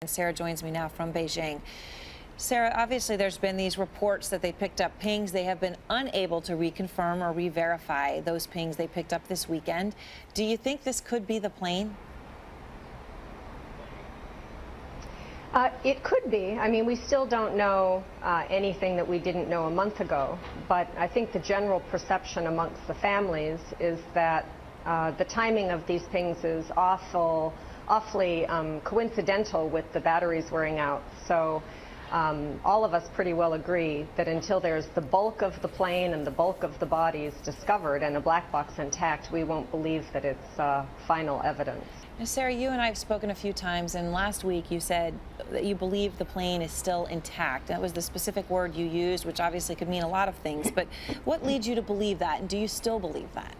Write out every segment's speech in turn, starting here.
Sarah joins me now from Beijing. Sarah, obviously there's been these reports that they picked up pings. They have been unable to reconfirm or re-verify those pings they picked up this weekend. Do you think this could be the plane? It could be. I mean, we still don't know anything that we didn't know a month ago, but I think the general perception amongst the families is that the timing of these pings is awfully coincidental with the batteries wearing out. So all of us pretty well agree that until there's the bulk of the plane and the bulk of the bodies discovered and a black box intact, we won't believe that it's final evidence. Now, Sarah, you and I have spoken a few times, and last week you said that you believe the plane is still intact. That was the specific word you used, which obviously could mean a lot of things. But what leads you to believe that, and do you still believe that?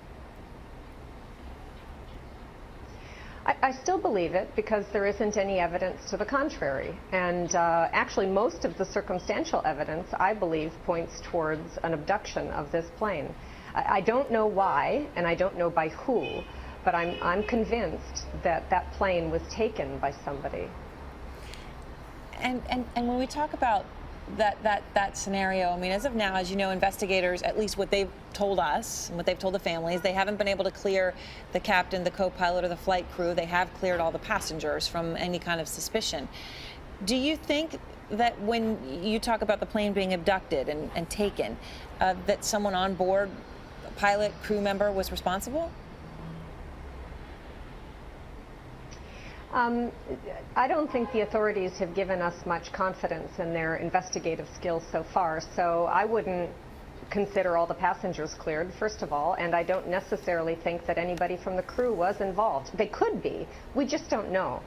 I still believe it because there isn't any evidence to the contrary. And actually, most of the circumstantial evidence, I believe, points towards an abduction of this plane. I don't know why, and I don't know by who, but I'm convinced that that plane was taken by somebody. And when we talk about that scenario, I mean, as of now, as you know, investigators, at least what they've told us and what they've told the families, they haven't been able to clear the captain, the co-pilot, or the flight crew. They have cleared all the passengers from any kind of suspicion. Do you think that when you talk about the plane being abducted and taken, that someone on board, a pilot, crew member, was responsible? I don't think the authorities have given us much confidence in their investigative skills so far, so I wouldn't consider all the passengers cleared, first of all, and I don't necessarily think that anybody from the crew was involved. They could be. We just don't know.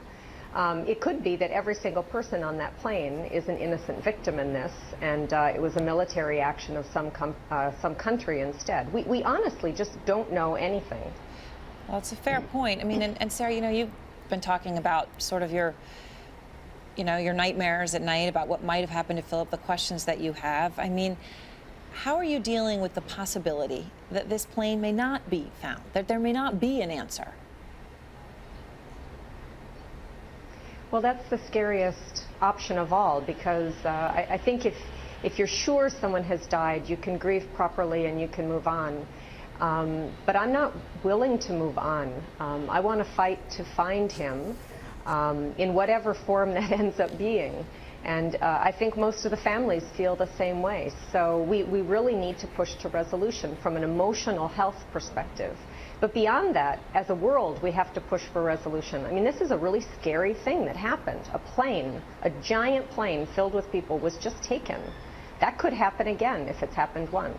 It could be that every single person on that plane is an innocent victim in this, and it was a military action of some country instead. We honestly just don't know anything. Well, it's a fair point. I mean, and Sarah, you know, you've been talking about sort of your nightmares at night about what might have happened to Philip, the questions that you have. I mean, how are you dealing with the possibility that this plane may not be found, that there may not be an answer? Well, that's the scariest option of all, because I think if you're sure someone has died, you can grieve properly and you can move on. But I'm not willing to move on. I want to fight to find him in whatever form that ends up being. And I think most of the families feel the same way. So we really need to push to resolution from an emotional health perspective. But beyond that, as a world, we have to push for resolution. I mean, this is a really scary thing that happened. A plane, a giant plane filled with people was just taken. That could happen again if it's happened once.